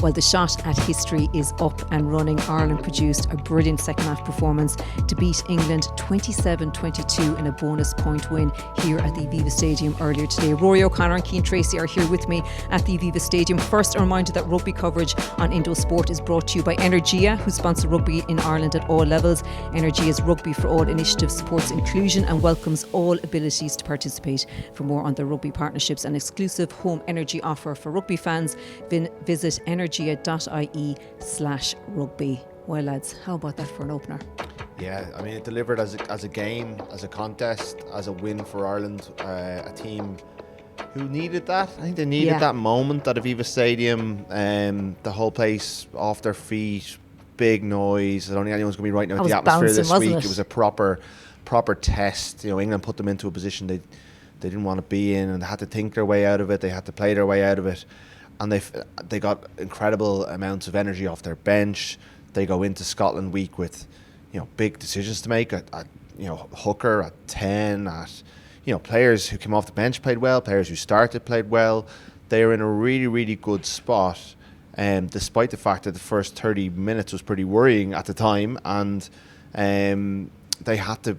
Well, the shot at history is up and running. Ireland produced a brilliant second half performance to beat England 27-22 in a bonus point win here at the Aviva Stadium earlier today. Ruaidhri O'Connor and Cian Tracey are here with me at the Aviva Stadium. First, a reminder that rugby coverage on Indo Sport is brought to you by Energia, who sponsor rugby in Ireland at all levels. Energia's Rugby for All initiative supports inclusion and welcomes all abilities to participate. For more on the rugby partnerships and exclusive home energy offer for rugby fans, visit energia.ie/rugby. Well, lads, how about that for an opener? Yeah, I mean, it delivered as a game, as a contest, as a win for Ireland, a team who needed that. I think they needed that moment at Aviva Stadium, the whole place off their feet, big noise. I don't think anyone's going to be writing about the atmosphere this week. It was a proper test. You know, England put them into a position they didn't want to be in, and they had to think their way out of it. They had to play their way out of it, and they got incredible amounts of energy off their bench. They go into Scotland week with, you know, big decisions to make at hooker, at 10, at, you know, players who came off the bench played well, players who started played well. They are in a really, really good spot, despite the fact that the first 30 minutes was pretty worrying at the time, and they had to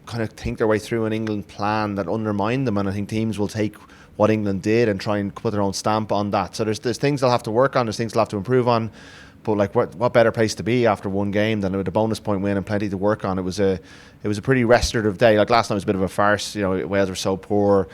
kind of think their way through an England plan that undermined them, and I think teams will take what England did and try and put their own stamp on that. So there's things they'll have to work on, there's things they'll have to improve on. But like, what better place to be after one game than with a bonus point win and plenty to work on? It was a pretty restorative day. Like, last night was a bit of a farce. You know, Wales were so poor.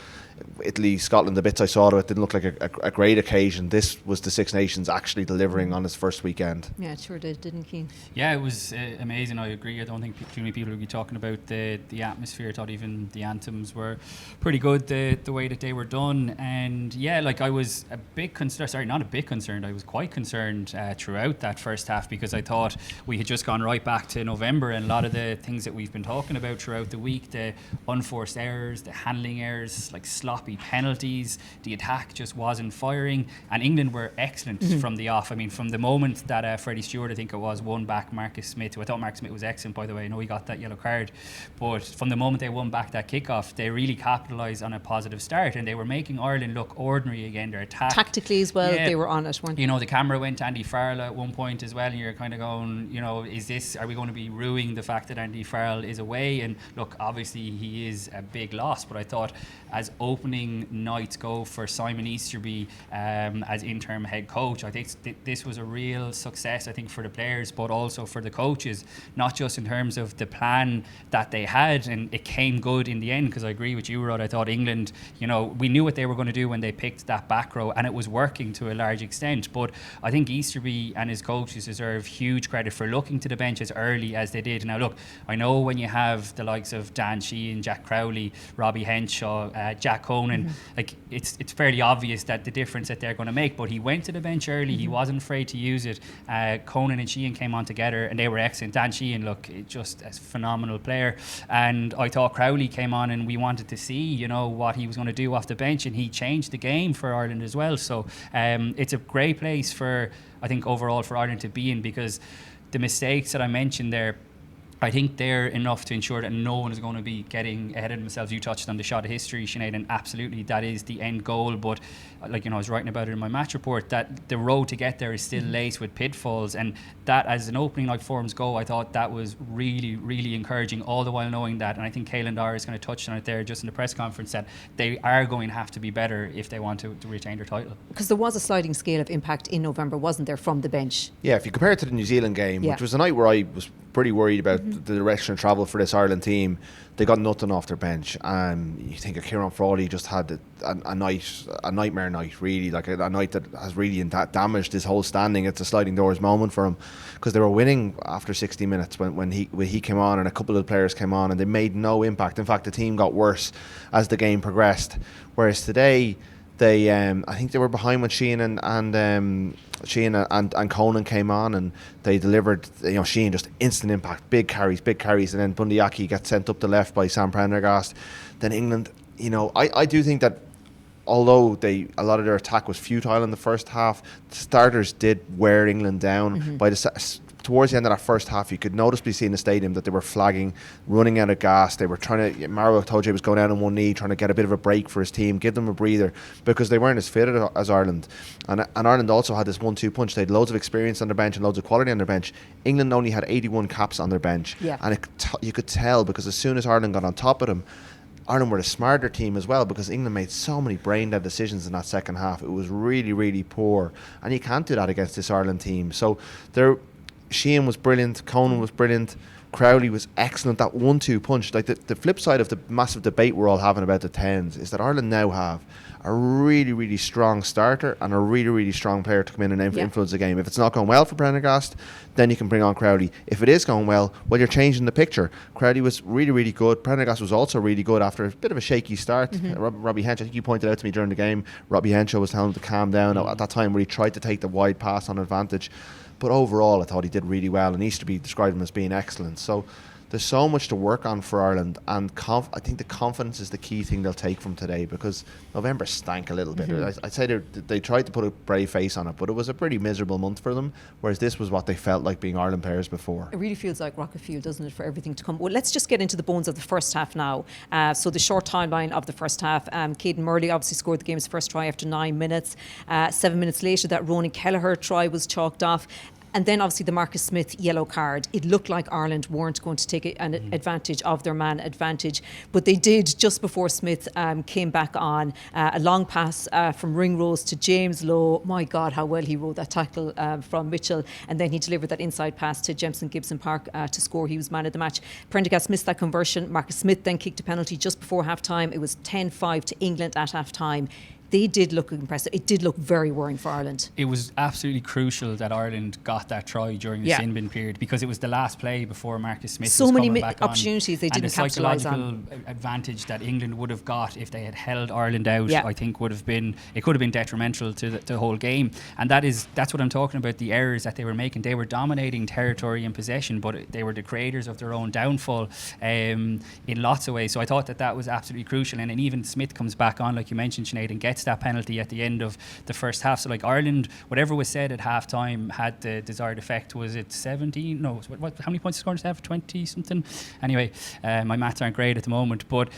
Italy, Scotland, the bits I saw of it didn't look like a great occasion. This was the Six Nations actually delivering on its first weekend. Yeah, it sure did, didn't Cian? Yeah, it was amazing. I agree. I don't think too many people would be talking about the atmosphere. I thought even the anthems were pretty good, the way that they were done. And yeah, like, I was a bit concerned. Sorry, not a bit concerned. I was quite concerned throughout that first half, because I thought we had just gone right back to November, and a lot of the things that we've been talking about throughout the week, the unforced errors, the handling errors, like sloppy penalties, the attack just wasn't firing, and England were excellent from the off. I mean, from the moment that Freddie Stewart, I think it was, won back Marcus Smith, who I thought Marcus Smith was excellent, by the way. I know he got that yellow card, but from the moment they won back that kickoff, they really capitalised on a positive start, and they were making Ireland look ordinary again. Their attack, tactically as well, they were on it, weren't they? You know, the camera went to Andy Farrell at one point as well, and you're kind of going, you know, are we going to be ruining the fact that Andy Farrell is away? And look, obviously he is a big loss, but I thought as opening nights go for Simon Easterby as interim head coach, I think this was a real success, I think, for the players, but also for the coaches, not just in terms of the plan that they had, and it came good in the end, because I agree with you, Rod. I thought England, you know, we knew what they were going to do when they picked that back row, and it was working to a large extent. But I think Easterby and his coaches deserve huge credit for looking to the bench as early as they did. Now look, I know when you have the likes of Dan Sheehan, Jack Crowley, Robbie Henshaw, Jack Conan, like, it's fairly obvious that the difference that they're going to make, but he went to the bench early. He wasn't afraid to use it. Conan and Sheehan came on together and they were excellent. Dan Sheehan, look, just a phenomenal player, and I thought Crowley came on and we wanted to see, you know, what he was going to do off the bench, and he changed the game for Ireland as well. So it's a great place for, I think, overall for Ireland to be in, because the mistakes that I mentioned there, I think they're enough to ensure that no one is going to be getting ahead of themselves. You touched on the shot of history, Sinead, and absolutely that is the end goal. But like, you know, I was writing about it in my match report, that the road to get there is still laced with pitfalls, and that, as an opening night forums go, I thought that was really, really encouraging, all the while knowing that, and I think Caelan Dara is going to touch on it there just in the press conference, that they are going to have to be better if they want to retain their title. Because there was a sliding scale of impact in November, wasn't there, from the bench? Yeah, if you compare it to the New Zealand game, which was a night where I was pretty worried about the direction of travel for this Ireland team, they got nothing off their bench. You think of Kieran Frawley just had a nightmare night, really, like a night that has really damaged his whole standing. It's a sliding doors moment for him, because they were winning after 60 minutes when he came on, and a couple of the players came on, and they made no impact. In fact, the team got worse as the game progressed. Whereas today, they I think they were behind when Sheehan and Conan came on, and they delivered. You know, Sheehan just instant impact, big carries, and then Bundyaki gets sent up the left by Sam Prendergast. Then England, you know, I do think that although a lot of their attack was futile in the first half, the starters did wear England down. By the towards the end of that first half, you could noticeably see in the stadium that they were flagging, running out of gas. They were trying to, Mario Toje was going down on one knee, trying to get a bit of a break for his team, give them a breather, because they weren't as fit as Ireland. And Ireland also had this 1-2 punch. They had loads of experience on their bench and loads of quality on their bench. England only had 81 caps on their bench. Yeah. And you could tell, because as soon as Ireland got on top of them, Ireland were a smarter team as well, because England made so many brain-dead decisions in that second half. It was really, really poor. And you can't do that against this Ireland team. So Sheehan was brilliant, Conan was brilliant, Crowley was excellent. That 1-2 punch, like the flip side of the massive debate we're all having about the 10s, is that Ireland now have a really, really strong starter and a really, really strong player to come in and influence the game. If it's not going well for Prendergast, then you can bring on Crowley. If it is going well, you're changing the picture. Crowley was really, really good. Prendergast was also really good after a bit of a shaky start. Robbie Henshaw, I think you pointed out to me during the game, Robbie Henshaw was telling him to calm down at that time where he tried to take the wide pass on advantage. But overall, I thought he did really well, and Easterby described him as being excellent. So there's so much to work on for Ireland, and I think the confidence is the key thing they'll take from today, because November stank a little bit. I'd say they tried to put a brave face on it, but it was a pretty miserable month for them, whereas this was what they felt like being Ireland players before. It really feels like rocket fuel, doesn't it, for everything to come. Well, let's just get into the bones of the first half now. So the short timeline of the first half, Caden Murley obviously scored the game's first try after 9 minutes. 7 minutes later, that Ronan Kelleher try was chalked off. And then obviously the Marcus Smith yellow card. It looked like Ireland weren't going to take an advantage of their man advantage, but they did just before Smith came back on. A long pass from Ringrose to James Lowe. My God, how well he rode that tackle from Mitchell. And then he delivered that inside pass to Jemson Gibson Park to score. He was man of the match. Prendergast missed that conversion. Marcus Smith then kicked a penalty just before half-time. It was 10-5 to England at half-time. They did look impressive. It did look very worrying for Ireland. It was absolutely crucial that Ireland got that try during the sin bin period, because it was the last play before Marcus Smith was coming back on. Opportunities they didn't capitalise on. And the psychological advantage that England would have got if they had held Ireland out, I think could have been detrimental to the whole game. And that's what I'm talking about, the errors that they were making. They were dominating territory and possession, but they were the creators of their own downfall in lots of ways. So I thought that was absolutely crucial. And then even Smith comes back on, like you mentioned, Sinead, and gets that penalty at the end of the first half. So like Ireland, whatever was said at half time had the desired effect. Was it 17? No, how many points scored they have? 20 something? Anyway, my maths aren't great at the moment, but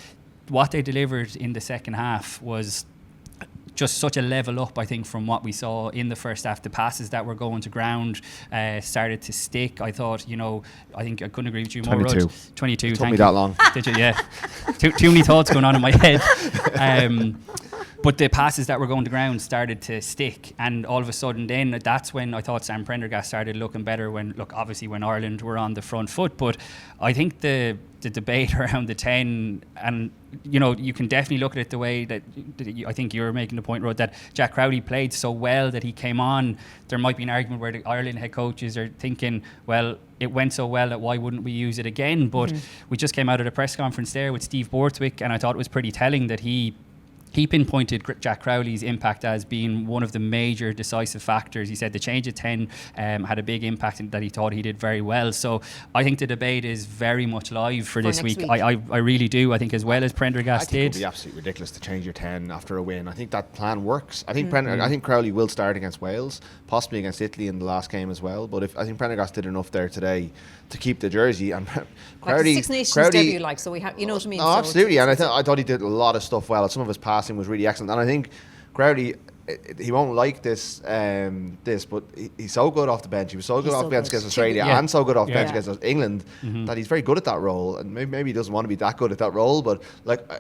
what they delivered in the second half was just such a level up, I think, from what we saw in the first half. The passes that were going to ground started to stick. I thought, I think I couldn't agree with you more. 22. It took me that long. Did you? Yeah. too many thoughts going on in my head. But the passes that were going to ground started to stick, and all of a sudden then that's when I thought Sam Prendergast started looking better, when Ireland were on the front foot. But I think the debate around the 10, and you can definitely look at it the way that I think you were making the point, Rod, that Jack Crowley played so well that he came on. There might be an argument where the Ireland head coaches are thinking, well, it went so well that why wouldn't we use it again? But we just came out of the press conference there with Steve Borthwick, and I thought it was pretty telling that he pinpointed Jack Crowley's impact as being one of the major decisive factors. He said the change of 10 had a big impact, and that he thought he did very well. So I think the debate is very much live for this week. I really do. I think as well as Prendergast did. It would be absolutely ridiculous to change your 10 after a win. I think that plan works. I think I think Crowley will start against Wales, possibly against Italy in the last game as well. But I think Prendergast did enough there today to keep the jersey. And Crowley, Six Nations debut, so we have, you know what I mean. Oh, so absolutely. And I thought he did a lot of stuff well. Some of his passing was really excellent, and I think Crowley, he won't like this, but he's so good off the bench. He was so good off the bench against Australia and so good off the bench against England that he's very good at that role. And maybe he doesn't want to be that good at that role, but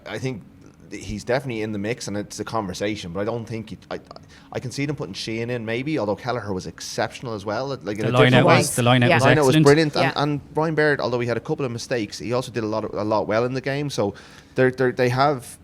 I think he's definitely in the mix, and it's a conversation. But I don't think I can see them putting Sheehan in, maybe, although Kelleher was exceptional as well. The line-out was brilliant, and Brian Baird, although he had a couple of mistakes, he also did a lot well in the game. So they have.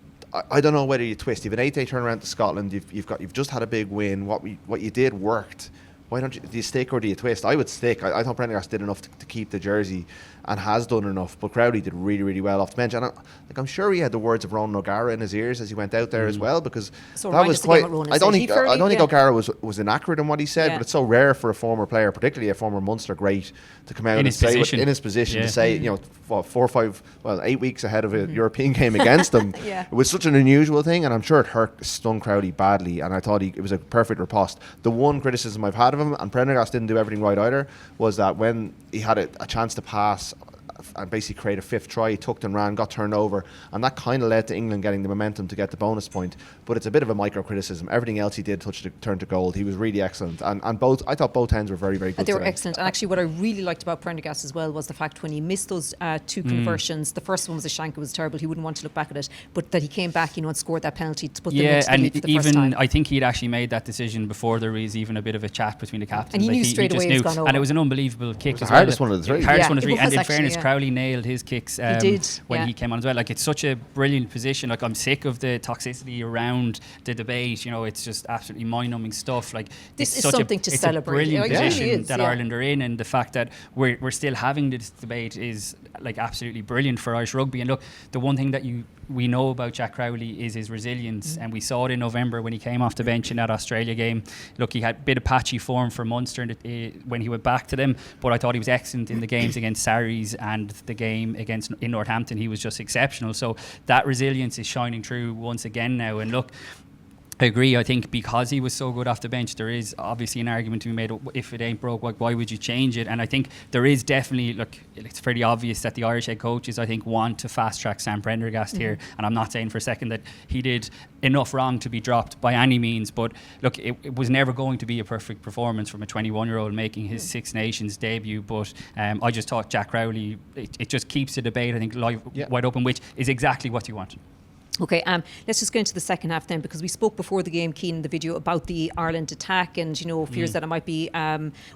I don't know whether you twist. You've an 8-day turnaround to Scotland. You've just had a big win. What you did worked. Why don't you? Do you stick or do you twist? I would stick. I thought Prendergast did enough to keep the jersey. and has done enough. But Crowley did really, really well off the bench, and I'm sure he had the words of Ronan O'Gara in his ears as he went out there as well, because so that was quite. I don't think yeah. O'Gara was inaccurate in what he said, but it's so rare for a former player, particularly a former Munster great, to come out in and say in his position to say, 8 weeks ahead of a European game against them. It was such an unusual thing, and I'm sure it stung Crowley badly, and I thought it was a perfect riposte. The one criticism I've had of him, and Prendergast didn't do everything right either, was that when he had a chance to pass and basically create a fifth try, he tucked and ran, got turned over, and that kind of led to England getting the momentum to get the bonus point. But it's a bit of a micro criticism. Everything else he did turned to gold. He was really excellent, and I thought both ends were very, very good. They were today. excellent, and actually what I really liked about Prendergast as well was the fact when he missed those two conversions. The first one was a shank, it was terrible, he wouldn't want to look back at it, but that he came back, and scored that penalty to put them into the lead for the first time. I think he'd actually made that decision before there was even a bit of a chat between the captains, and he knew straight away it was gone over. And it was an unbelievable kick. It was the hardest one of the three. And in fairness, Crowley nailed his kicks when he came on as well. Like, it's such a brilliant position. Like, I'm sick of the toxicity around the debate. It's just absolutely mind-numbing stuff. Like, this is something to celebrate. It's a brilliant position that Ireland are in, and the fact that we're still having this debate is like absolutely brilliant for Irish rugby. And look, the one thing that we know about Jack Crowley is his resilience, and we saw it in November when he came off the bench in that Australia game. Look, he had a bit of patchy form for Munster when he went back to them, but I thought he was excellent in the games against Sarries and the game in Northampton. He was just exceptional. So that resilience is shining through once again now. And look, I agree. I think because he was so good off the bench, there is obviously an argument to be made. If it ain't broke, why would you change it? And I think there is definitely, look, it's pretty obvious that the Irish head coaches, I think, want to fast track Sam Prendergast here. And I'm not saying for a second that he did enough wrong to be dropped by any means. But look, it was never going to be a perfect performance from a 21-year-old making his Six Nations debut. But I just thought Jack Crowley, it just keeps the debate, I think, wide open, which is exactly what you want. Okay, let's just go into the second half then, because we spoke before the game, Cian, in the video about the Ireland attack and, fears that it might be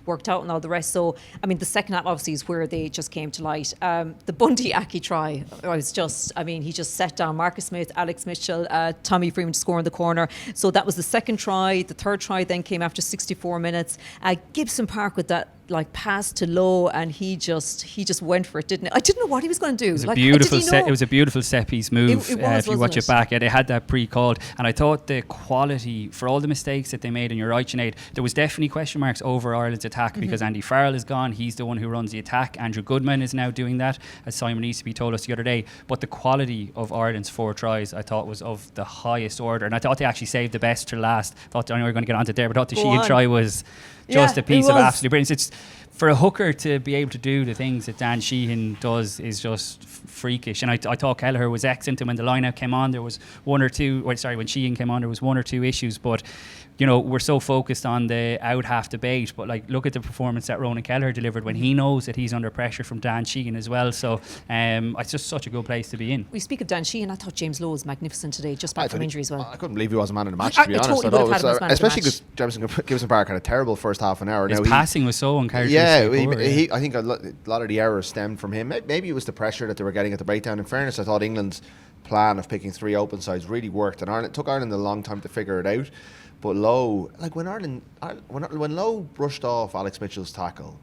worked out and all the rest. So, I mean, the second half obviously is where they just came to light. The Bundy Aki try he just set down Marcus Smith, Alex Mitchell, Tommy Freeman to score in the corner. So that was the second try. The third try then came after 64 minutes. Gibson Park with that pass to Lowe, and he just went for it, didn't he? I didn't know what he was going to do. It was a beautiful set piece move. If you watch it back, it had that pre-called, and I thought the quality, for all the mistakes that they made, and you're right, Sinead, there was definitely question marks over Ireland's attack because Andy Farrell is gone. He's the one who runs the attack. Andrew Goodman is now doing that, as Simon Easterby told us the other day. But the quality of Ireland's 4 tries, I thought, was of the highest order, and I thought they actually saved the best to last. Thought, I know we were going to get onto there, but I thought the Sheehan try was just a piece of absolute brilliance. It's for a hooker to be able to do the things that Dan Sheehan does is just freakish. And I thought Kelleher was excellent, and when the line-out came on, there was when Sheehan came on, there was 1 or 2 issues, but we're so focused on the out half debate, but look at the performance that Ronan Kelleher delivered when he knows that he's under pressure from Dan Sheehan as well. So it's just such a good place to be in. We speak of Dan Sheehan. I thought James Lowe was magnificent today, just back from injury as well. I couldn't believe he wasn't man in the match, to be honest. Especially because Gibson Park had a terrible first half an hour. His passing was so uncharacteristic. I think a lot of the errors stemmed from him. Maybe it was the pressure that they were getting at the breakdown. In fairness, I thought England's plan of picking 3 open sides really worked, and it took Ireland a long time to figure it out. But Lowe, when Lowe brushed off Alex Mitchell's tackle,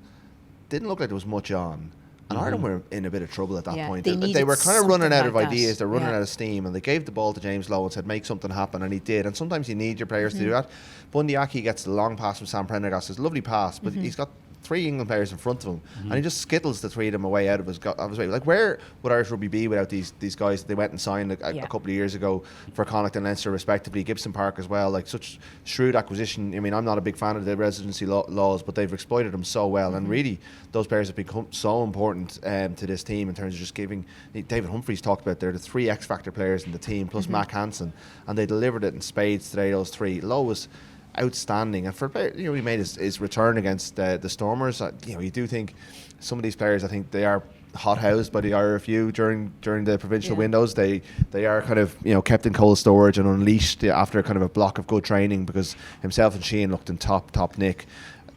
didn't look like there was much on. And Ireland were in a bit of trouble at that point. They were kind of running out of ideas. They're running out of steam, and they gave the ball to James Lowe and said, make something happen, and he did. And sometimes you need your players to do that. Bundy Aki gets the long pass from Sam Prendergast. It's a lovely pass, but he's got 3 England players in front of him, and he just skittles the 3 of them away out of his way. Like, where would Irish rugby be without these guys that they went and signed a couple of years ago for Connacht and Leinster respectively, Gibson Park as well, like such shrewd acquisition. I mean, I'm not a big fan of the residency laws, but they've exploited them so well, and really those players have become so important to this team in terms of just giving. David Humphreys talked about there the 3 X Factor players in the team plus Mac Hansen, and they delivered it in spades today, those 3. Lowe was outstanding, and for he made his return against the Stormers. You do think some of these players, I think they are hothoused by the RFU during the provincial windows. They are kind of kept in cold storage and unleashed after kind of a block of good training, because himself and Sheehan looked in top nick.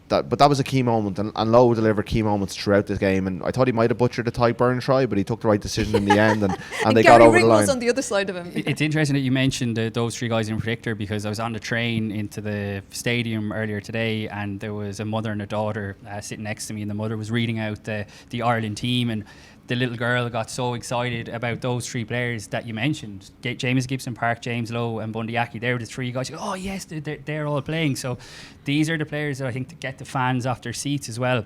But that was a key moment, and Lowe delivered key moments throughout this game. And I thought he might have butchered the Ty Byrne try, but he took the right decision in the end, and they got over the line. Was on the other side of him. It's interesting that you mentioned those three guys in particular, because I was on the train into the stadium earlier today, and there was a mother and a daughter sitting next to me, and the mother was reading out the Ireland team, and the little girl got so excited about those three players that you mentioned, James Gibson Park, James Lowe and Bundy Aki. They were the three guys. Oh yes, they're all playing. So these are the players that I think to get the fans off their seats as well.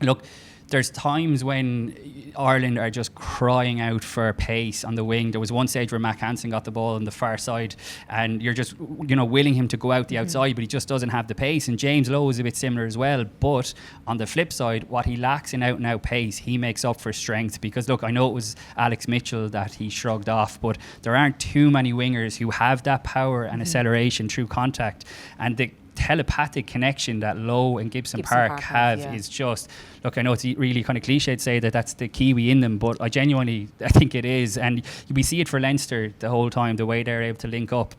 Look, there's times when Ireland are just crying out for pace on the wing. There was one stage where Mac Hansen got the ball on the far side, and you're just, willing him to go out the outside, but he just doesn't have the pace. And James Lowe is a bit similar as well. But on the flip side, what he lacks in out-and-out pace, he makes up for strength. Because look, I know it was Alex Mitchell that he shrugged off, but there aren't too many wingers who have that power and acceleration through contact. And the telepathic connection that Lowe and Gibson Park have is just, look, I know it's really kind of cliche to say that that's the Kiwi in them, but I think it is. And we see it for Leinster the whole time, the way they're able to link up.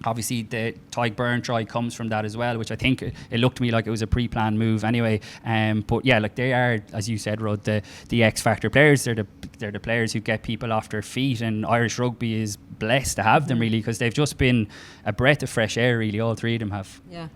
Obviously the Ty Byrne try comes from that as well, which I think it looked to me like it was a pre-planned move anyway. But yeah, like they are, as you said, Rod, the X-factor players. They're the players who get people off their feet, and Irish rugby is blessed to have them really, because they've just been a breath of fresh air really, all three of them have. Yeah.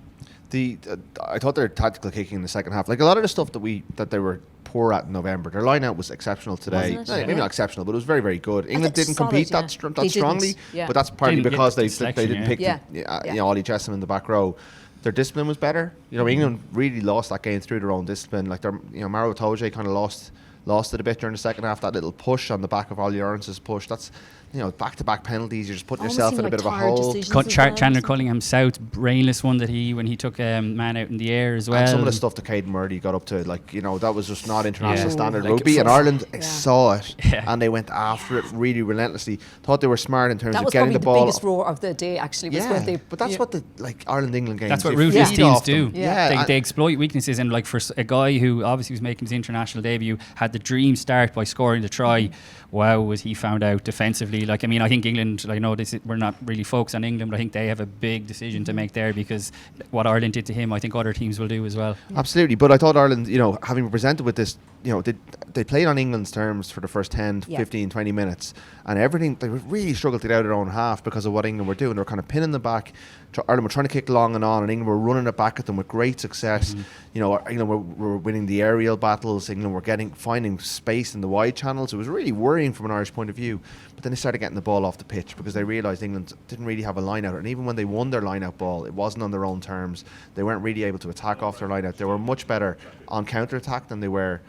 I thought their tactical kicking in the second half, like a lot of the stuff that they were poor at in November, their line out was exceptional today. Maybe not exceptional, but it was very, very good. England didn't compete that strongly, but that's partly because they didn't pick Ollie Chessum in the back row. Their discipline was better. England really lost that game through their own discipline. Like Maro Itoje kind of lost it a bit during the second half. That little push on the back of Ollie Lawrence's push, that's back-to-back penalties. You're just putting yourself in a bit of a hole. Chandler Cullingham South, brainless one that when he took a man out in the air as well. And some of the stuff that Caden Murdy got up to, that was just not international standard rugby. And Ireland saw it, and they went after it really relentlessly. Thought they were smart in terms of getting the ball. That was probably the biggest roar of the day, actually. Was when they, but that's what the Ireland-England games. That's what ruthless teams do. They exploit weaknesses, and like for a guy who obviously was making his international debut, had the dream start by scoring the try. Wow, was he found out defensively. I think England, we're not really focused on England, but I think they have a big decision to make there, because what Ireland did to him, I think other teams will do as well. Absolutely, but I thought Ireland, having presented with this, they played on England's terms for the first 10, 15, 20 minutes, and everything, they really struggled to get out of their own half because of what England were doing. They were kind of pinning them back. Ireland were trying to kick long and on, and England were running it back at them with great success. England were winning the aerial battles. England were finding space in the wide channels. It was really worrying from an Irish point of view. But then they started getting the ball off the pitch, because they realised England didn't really have a line out. And even when they won their line out ball, it wasn't on their own terms. They weren't really able to attack off their line out. They were much better on counter attack than they were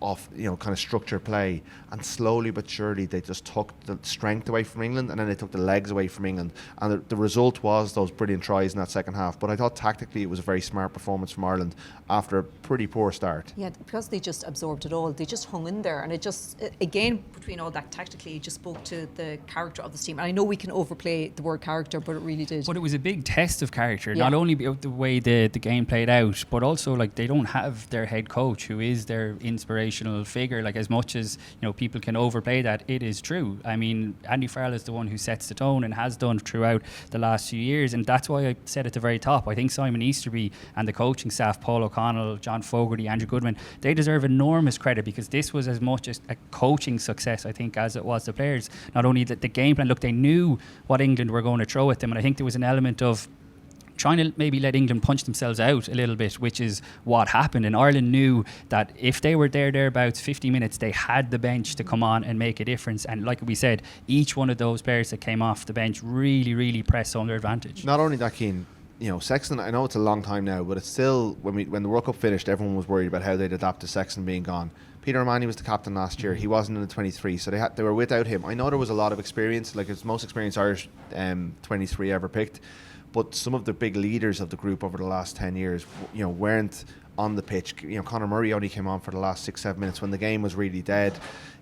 off kind of structured play. And slowly but surely they just took the strength away from England, and then they took the legs away from England, and the result was those brilliant tries in that second half. But I thought tactically it was a very smart performance from Ireland after a pretty poor start. Yeah, because they just absorbed it all. They just hung in there, and it just, again, between all that tactically, it just spoke to the character of this team. And I know we can overplay the word character, but it really did. But it was a big test of character, not only the way the game played out, but also they don't have their head coach, who is their inspirational figure. As much as people can overplay that, it is true. I mean, Andy Farrell is the one who sets the tone and has done throughout the last few years, and that's why I said at the very top, I think Simon Easterby and the coaching staff, Paul O'Connell, John Fogarty, Andrew Goodwin, they deserve enormous credit, because this was as much as a coaching success, I think, as it was the players. Not only the game plan, look, they knew what England were going to throw at them, and I think there was an element of trying to maybe let England punch themselves out a little bit, which is what happened. And Ireland knew that if they were thereabouts 50 minutes, they had the bench to come on and make a difference. And like we said, each one of those players that came off the bench really, really pressed on their advantage. Not only that, Cian, Sexton, I know it's a long time now, but it's still, when the World Cup finished, everyone was worried about how they'd adapt to Sexton being gone. Peter O'Mahony was the captain last year. He wasn't in the 23, so they were without him. I know there was a lot of experience, it's the most experienced Irish 23 ever picked. But some of the big leaders of the group over the last 10 years, weren't on the pitch. Conor Murray only came on for the last 6-7 minutes when the game was really dead.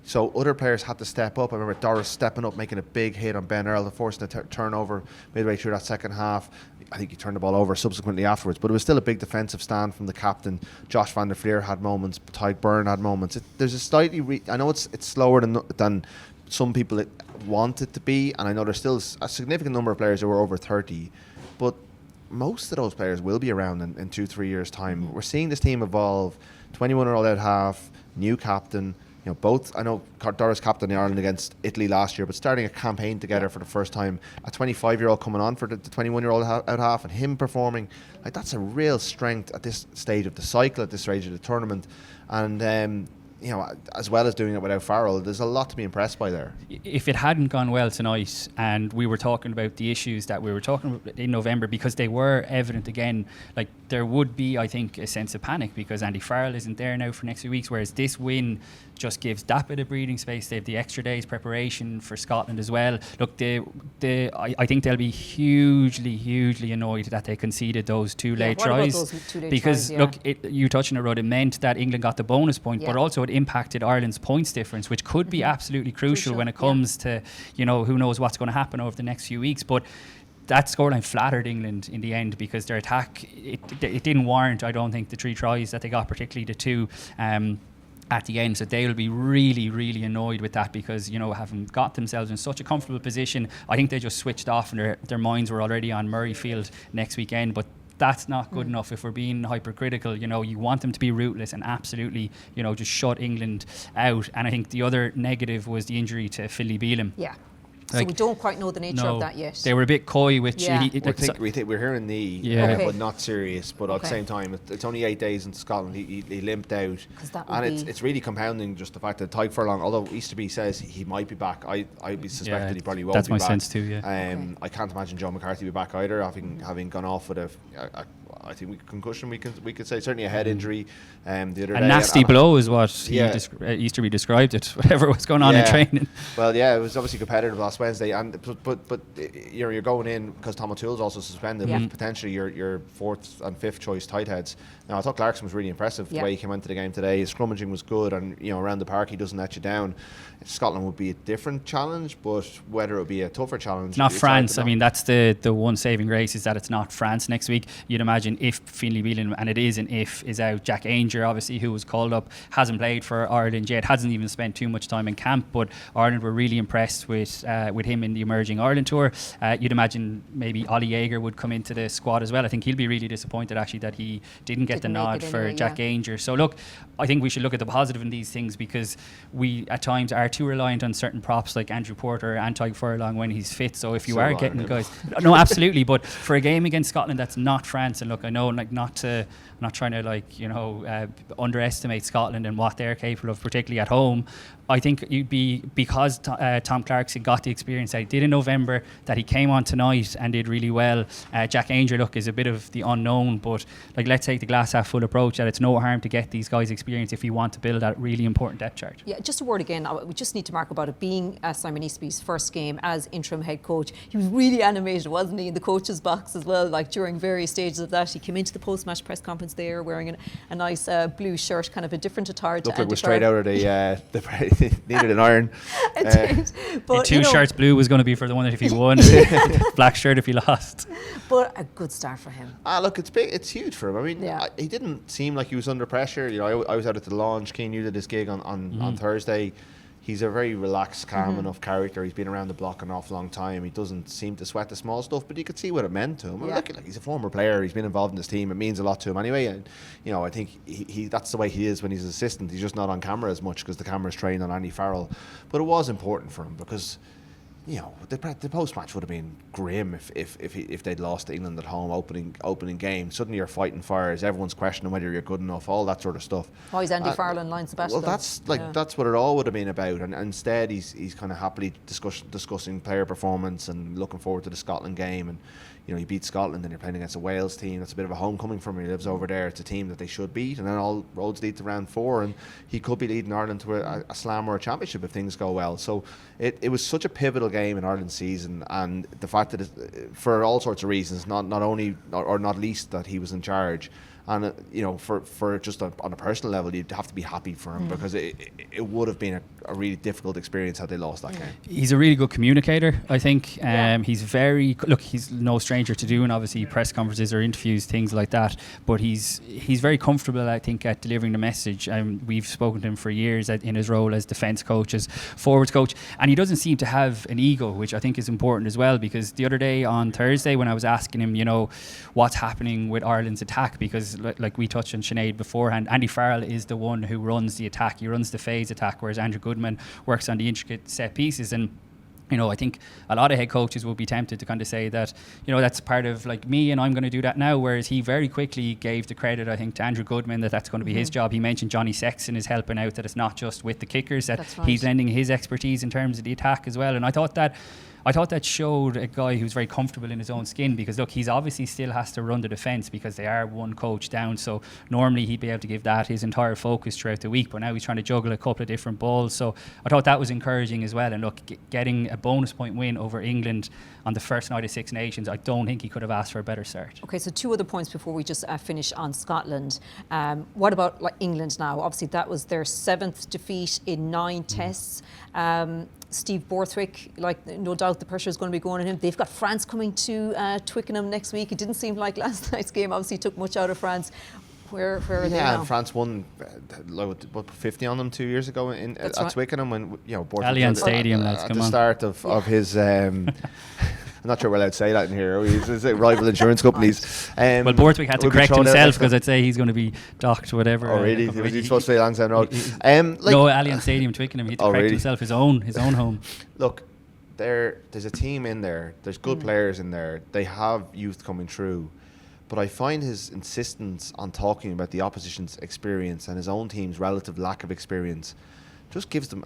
So other players had to step up. I remember Doris stepping up, making a big hit on Ben Earl, forcing a turnover midway through that second half. I think he turned the ball over subsequently afterwards, but it was still a big defensive stand from the captain. Josh van der Fleer had moments, Ty Byrne had moments. There's a slightly, I know it's slower than some people want it to be, and I know there's still a significant number of players who are over 30. But most of those players will be around in 2-3 years' time. We're seeing this team evolve. 21-year-old out half, new captain. You know, both. I know Doris captained Ireland against Italy last year, but starting a campaign together for the first time. A 25-year-old coming on for the 21-year-old out half, and him performing, like, that's a real strength at this stage of the cycle, at this stage of the tournament, and. You know, as well as doing it without Farrell, there's a lot to be impressed by there. If it hadn't gone well tonight, and we were talking about the issues that we were talking about in November, because they were evident again, like, there would be, I think, a sense of panic because Andy Farrell isn't there now for next few weeks, whereas this win just gives that bit of breathing space. They have the extra days preparation for Scotland as well. Look, I think they'll be hugely annoyed that they conceded those two late tries. What about those 2 late because tries, look, you touched on it, Rod, it meant that England got the bonus point, but also it impacted Ireland's points difference, which could be absolutely crucial when it comes to, you know, who knows what's going to happen over the next few weeks. But that scoreline flattered England in the end because their attack, it didn't warrant, I don't think, the 3 tries that they got, particularly the 2 at the end. So they'll be really annoyed with that because, you know, having got themselves in such a comfortable position, I think they just switched off and their minds were already on Murrayfield next weekend. But that's not good enough if we're being hypercritical. You know, you want them to be ruthless and absolutely, you know, just shut England out. And I think the other negative was the injury to Philly Bealham. Yeah. So we don't quite know the nature of that yet. They were a bit coy, which we think we're hearing knee, but not serious. But at the same time, it's only 8 days into Scotland. He limped out, and it's really compounding just the fact that Tadhg Furlong, although Easterby says he might be back, I'd be suspected he probably won't. That's be my back. sense too. Yeah. I can't imagine Joe McCarthy be back either, having gone off with I think concussion. We could say certainly a head injury. The other a day, nasty blow is what Easterby described it. Whatever was going on in training. Well, it was obviously competitive last Wednesday, and but you know, you're going in because Tom O'Toole's also suspended, with potentially your 4th and 5th choice tight heads. Now I thought Clarkson was really impressive the way he came into the game today. His scrummaging was good, and you know, around the park he doesn't let you down. Scotland would be a different challenge, but whether it would be a tougher challenge, it's not France. I mean, that's the one saving grace, is that it's not France next week. You'd imagine if Finlay Bealham, and it is an if, is out, Jack Ainger, obviously, who was called up, hasn't played for Ireland yet, hasn't even spent too much time in camp, but Ireland were really impressed with him in the Emerging Ireland Tour. You'd imagine maybe Ollie Jaeger would come into the squad as well. I think he'll be really disappointed actually that he didn't get the nod for Jack Ainger. So look, I think we should look at the positive in these things, because we at times are too reliant on certain props like Andrew Porter and Tadhg Furlong when he's fit. So if you are getting guys, no, absolutely, but for a game against Scotland that's not France, and look, I know, like, not trying to, like, you know, underestimate Scotland and what they're capable of, particularly at home. I think you'd be, because Tom Clarkson got the experience that he did in November, that he came on tonight and did really well. Jack Ainger, look, is a bit of the unknown, but like, let's take the glass half full approach, that it's no harm to get these guys experience if you want to build that really important depth chart. Yeah, just a word again, we just need to mark about it being Simon Easterby's first game as interim head coach. He was really animated, wasn't he, in the coach's box as well, like during various stages of that. He came into the post-match press conference there wearing a nice blue shirt, kind of a different attire to Looked like we're straight out of the needed an iron. But two shirts, blue was going to be for the one that if he won, black shirt if he lost. But a good start for him. Look, it's big, it's huge for him. I mean, he didn't seem like he was under pressure. You know, I was out at the launch. Keane, you did this gig on Thursday. He's a very relaxed, calm enough character. He's been around the block an awful long time. He doesn't seem to sweat the small stuff, but you could see what it meant to him. I mean, look, he's a former player. He's been involved in this team. It means a lot to him anyway. And you know, I think he that's the way he is when he's an assistant. He's just not on camera as much because the camera's trained on Andy Farrell. But it was important for him because, you know, the post-match would have been grim if they'd lost to England at home, opening game. Suddenly you're fighting fires. Everyone's questioning whether you're good enough. All that sort of stuff. Oh, he's Andy Farrell in line Sebastian. Well, that's what it all would have been about. And instead, he's kind of happily discussing player performance and looking forward to the Scotland game. And you know, you beat Scotland and you're playing against a Wales team. That's a bit of a homecoming for him. He lives over there. It's a team that they should beat. And then all roads lead to round 4. And he could be leading Ireland to a slam or a championship if things go well. So it was such a pivotal game in Ireland's season. And the fact that for all sorts of reasons, not only or not least that he was in charge. And for just on a personal level, you'd have to be happy for him, because it would have been a really difficult experience had they lost that game. He's a really good communicator, I think. He's he's no stranger to doing obviously press conferences or interviews, things like that, but he's very comfortable, I think, at delivering the message. We've spoken to him for years in his role as defence coach, as forwards coach, and he doesn't seem to have an ego, which I think is important as well, because the other day on Thursday when I was asking him, what's happening with Ireland's attack, because like we touched on Sinead beforehand, Andy Farrell is the one who runs the attack. He runs the phase attack, whereas Andrew Goodman works on the intricate set pieces. And I think a lot of head coaches will be tempted to kind of say that, that's part of like me and I'm going to do that now, whereas he very quickly gave the credit, I think, to Andrew Goodman that that's going to be his job. He mentioned Johnny Sexton is helping out, that it's not just with the kickers, that he's lending his expertise in terms of the attack as well. And I thought that showed a guy who's very comfortable in his own skin, because look, he's obviously still has to run the defence because they are one coach down, so normally he'd be able to give that his entire focus throughout the week, but now he's trying to juggle a couple of different balls. So I thought that was encouraging as well. And look, getting a bonus point win over England on the first night of Six Nations, I don't think he could have asked for a better start. Okay, so 2 other points before we just finish on Scotland. What about England now? Obviously that was their 7th defeat in 9 tests. Steve Borthwick, no doubt the pressure is going to be going on him. They've got France coming to Twickenham next week. It didn't seem like last night's game obviously took much out of France. Where are they now? Yeah, and France won 50 on them 2 years ago at Twickenham when Borthwick Allianz Stadium at the start of his. I'm not sure we're allowed to say that in here. He's rival insurance companies. Well, Borthwick had to correct himself because I'd say he's going to to be docked, whatever. Oh, really? Was he supposed to say Lansdowne Road? No, Allianz Stadium, Twickenham. He had to correct himself, his own home. Look, there's a team in there. There's good players in there. They have youth coming through. But I find his insistence on talking about the opposition's experience and his own team's relative lack of experience just gives them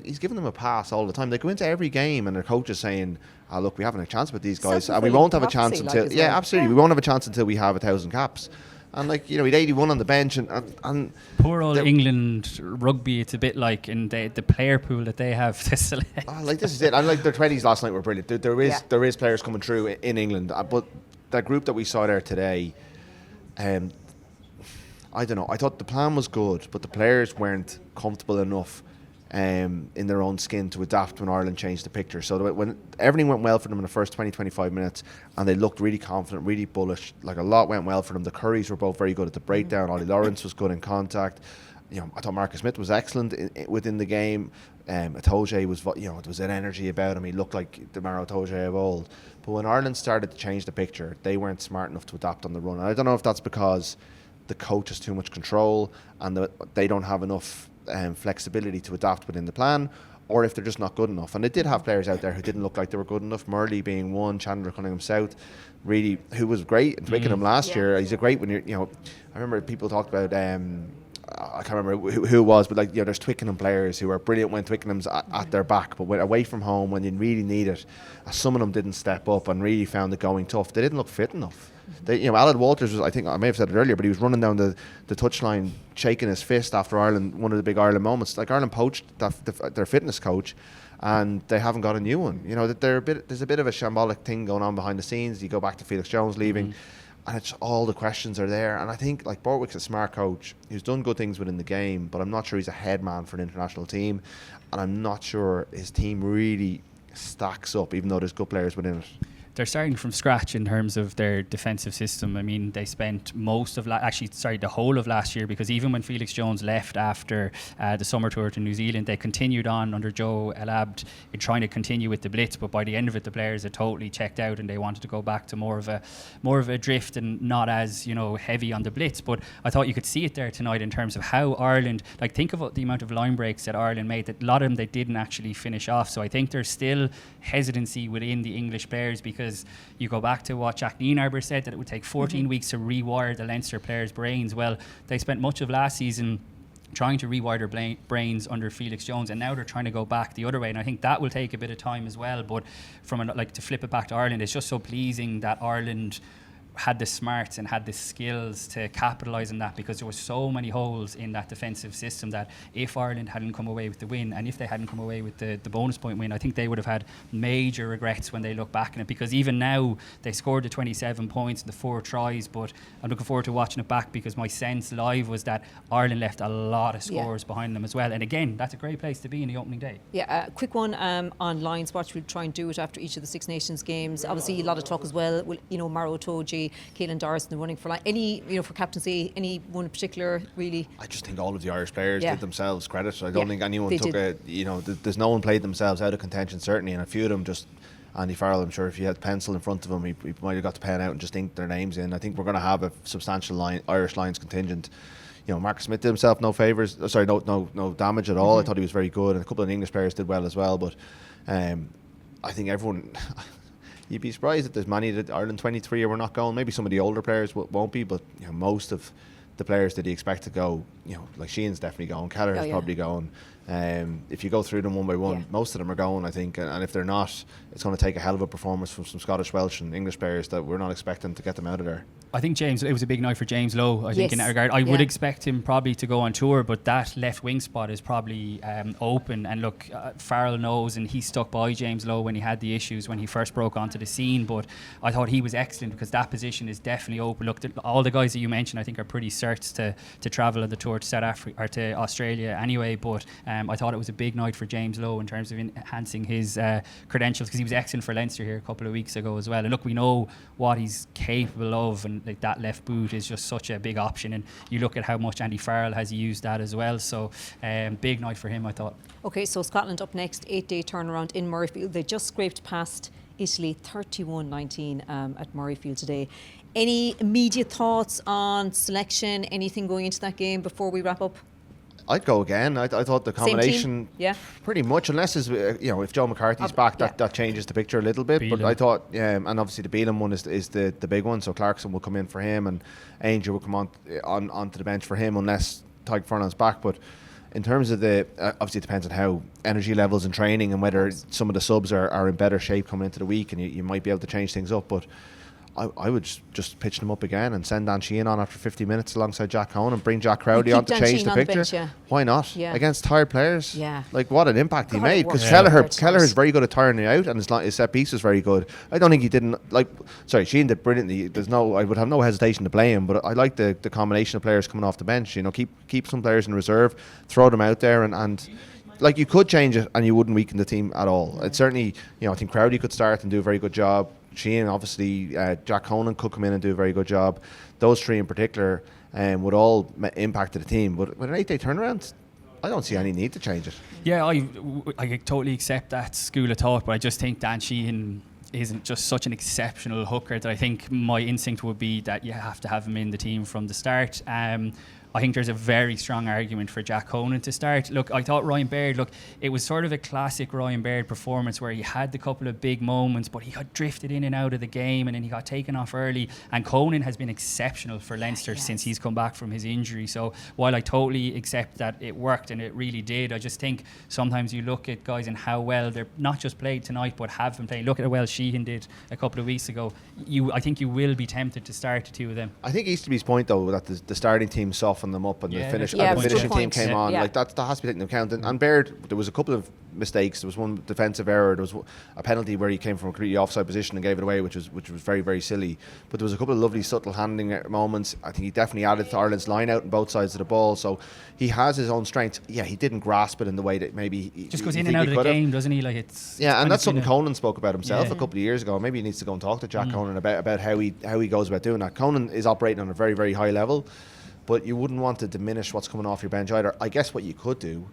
he's giving them a pass all the time. They go into every game and their coach is saying, look, we haven't a chance with these guys, and we won't have a chance until absolutely, we won't have a chance until we have 1,000 caps. And he had 81 on the bench, and poor old England rugby. It's a bit like in the player pool that they have to select. This is it. And their 20s last night were brilliant. There is players coming through in England, but that group that we saw there today, I don't know. I thought the plan was good, but the players weren't comfortable enough in their own skin to adapt when Ireland changed the picture. So when everything went well for them in the first 20-25 minutes, and they looked really confident, really bullish, a lot went well for them. The Currys were both very good at the breakdown. Ollie Lawrence was good in contact. I thought Marcus Smith was excellent within the game. Atoje was, there was an energy about him. He looked like the Maro Atoje of old. But when Ireland started to change the picture, they weren't smart enough to adapt on the run. And I don't know if that's because the coach has too much control and they don't have enough flexibility to adapt within the plan, or if they're just not good enough. And they did have players out there who didn't look like they were good enough. Murley being one, Chandler Cunningham South, really, who was great in Twickenham last year. He's a great when I remember people talked about I can't remember who it was, but there's Twickenham players who are brilliant when Twickenham's at their back, but when away from home when you really need it, some of them didn't step up and really found it going tough. They didn't look fit enough. Alan Walters was, I think I may have said it earlier, but he was running down the touchline shaking his fist after Ireland, one of the big Ireland moments. Ireland poached their fitness coach, and they haven't got a new one. There's a bit of a shambolic thing going on behind the scenes. You go back to Felix Jones leaving, and it's all the questions are there. And I think Borthwick's a smart coach who's done good things within the game, but I'm not sure he's a head man for an international team, and I'm not sure his team really stacks up, even though there's good players within it. They're starting from scratch in terms of their defensive system. I mean, they spent the whole of last year, because even when Felix Jones left after the summer tour to New Zealand, they continued on under Joe El Abd in trying to continue with the blitz. But by the end of it, the players had totally checked out and they wanted to go back to more of a drift and not as heavy on the blitz. But I thought you could see it there tonight in terms of how Ireland, think of the amount of line breaks that Ireland made. That a lot of them they didn't actually finish off. So I think there's still hesitancy within the English players, because you go back to what Jack Nienarber said, that it would take 14 weeks to rewire the Leinster players' brains. Well, they spent much of last season trying to rewire their brains under Felix Jones, and now they're trying to go back the other way, and I think that will take a bit of time as well. But to flip it back to Ireland, it's just so pleasing that Ireland had the smarts and had the skills to capitalise on that, because there were so many holes in that defensive system that if Ireland hadn't come away with the win, and if they hadn't come away with the bonus point win, I think they would have had major regrets when they look back on it, because even now they scored the 27 points and the 4 tries, but I'm looking forward to watching it back, because my sense live was that Ireland left a lot of scores behind them as well. And again, that's a great place to be in the opening day. Yeah, quick one on Lions Watch. We'll try and do it after each of the Six Nations games. Obviously, a lot of talk as well. Maro Toji, Caelan Doris in the running for any, for captaincy, any one in particular, really? I just think all of the Irish players did themselves credit. I don't think anyone took there's no one played themselves out of contention, certainly, and a few of them just. Andy Farrell, I'm sure if you had pencil in front of him, he might have got the pen out and just inked their names in. I think we're going to have a substantial Irish Lions contingent. Mark Smith did himself no favours. No damage at all. I thought he was very good, and a couple of English players did well as well. But I think everyone. You'd be surprised if there's many that Ireland 23 were not going. Maybe some of the older players won't be, but most of the players that you expect to go, like Sheehan's definitely going, Kelleher's probably going. If you go through them one by one, most of them are going, I think, and if they're not, it's going to take a hell of a performance from some Scottish, Welsh and English players that we're not expecting to get them out of there. I think it was a big night for James Lowe, I think, in that regard. I would expect him probably to go on tour, but that left wing spot is probably open. And look, Farrell knows, and he stuck by James Lowe when he had the issues when he first broke onto the scene. But I thought he was excellent, because that position is definitely open. Look, all the guys that you mentioned, I think, are pretty certs to travel on the tour to South Africa or to Australia anyway. But I thought it was a big night for James Lowe in terms of enhancing his credentials, because he was excellent for Leinster here a couple of weeks ago as well. And look, we know what he's capable of, and like that left boot is just such a big option, and you look at how much Andy Farrell has used that as well. So big night for him, I thought. Okay, so Scotland up next, 8-day turnaround in Murrayfield. They just scraped past Italy 31-19 at Murrayfield today. Any immediate thoughts on selection, anything going into that game before we wrap up? I'd go again. I thought the combination, pretty much, unless if Joe McCarthy's back, that changes the picture a little bit. Beelan. But I thought, and obviously the Beelan one is the big one. So Clarkson will come in for him, and Angel will come onto the bench for him, unless Tyke Furlong's back. But in terms of obviously it depends on how energy levels in training and whether some of the subs are in better shape coming into the week, and you might be able to change things up. But I would just pitch them up again and send Dan Sheehan on after 50 minutes alongside Jack Cohen, and bring Jack Crowley on to change the picture. Why not? Against tired players. Like, what an impact he made, because Kelleher is very good at tiring you out, and his set piece is very good. I don't think he didn't Sheehan did brilliantly. I would have no hesitation to blame him, but I like the combination of players coming off the bench. Keep some players in reserve, throw them out there, and like, you could change it and you wouldn't weaken the team at all. It's certainly, I think Crowley could start and do a very good job. Sheehan, obviously, Jack Conan could come in and do a very good job. Those three in particular would all impact the team. But with an 8-day turnaround, I don't see any need to change it. Yeah, I totally accept that school of thought, but I just think Dan Sheehan isn't just such an exceptional hooker that I think my instinct would be that you have to have him in the team from the start. I think there's a very strong argument for Jack Conan to start. Look, I thought Ryan Baird, it was sort of a classic Ryan Baird performance where he had the couple of big moments, but he got drifted in and out of the game, and then he got taken off early. And Conan has been exceptional for Leinster since he's come back from his injury. So while I totally accept that it worked, and it really did, I just think sometimes you look at guys and how well they're not just played tonight, but have been playing. Look at how well Sheehan did a couple of weeks ago. I think you will be tempted to start the two of them. I think Easterby's point, though, that the starting team softened them up, and the finishing team came on. Like, that has to be taken into account. And Baird, there was a couple of mistakes. There was one defensive error. There was a penalty where he came from a completely offside position and gave it away, which was very, very silly. But there was a couple of lovely subtle handling moments. I think he definitely added to Ireland's line out on both sides of the ball. So he has his own strengths. Yeah, he didn't grasp it in the way that maybe he just goes in and out of the game, doesn't he? Like, it's and that's something Conan spoke about himself a couple of years ago. Maybe he needs to go and talk to Jack Conan about how he goes about doing that. Conan is operating on a very, very high level, but you wouldn't want to diminish what's coming off your bench either. I guess what you could do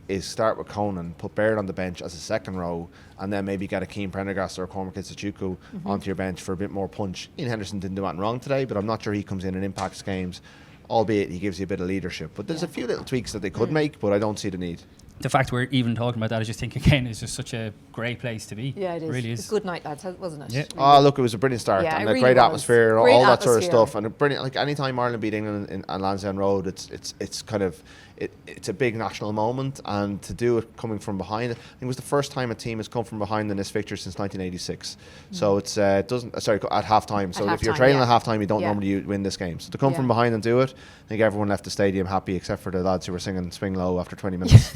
is start with Conan, put Baird on the bench as a second row, and then maybe get a Keane Prendergast or a Cormac Kitsachuku onto your bench for a bit more punch. Ian Henderson didn't do anything wrong today, but I'm not sure he comes in and impacts games, albeit he gives you a bit of leadership. But there's a few little tweaks that they could make, but I don't see the need. the fact we're even talking about that, I just think again is just such a great place to be. Yeah, it is. It really It's is. a good night, lads, wasn't it? Yeah. Oh, look, it was a brilliant start, Yeah, and it a really great was. atmosphere, Great all that sort of atmosphere. stuff, and a brilliant. Like anytime Ireland beat England on Lansdowne Road, it's kind of it's a big national moment, and to do it coming from behind, I think it was the first time a team has come from behind in this fixture since 1986. So it's it doesn't at half time. So if you're half-time, trailing yeah. at half time, you don't Yeah. normally win this game. So to come Yeah. from behind and do it, I think everyone left the stadium happy except for the lads who were singing "Swing Low" after 20 minutes.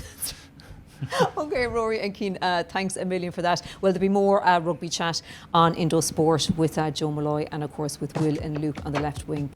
Okay, Rory and Cian, thanks a million for that. Well, there'll be more rugby chat on Indo Sport with Joe Malloy and, of course, with Will and Luke on the left wing.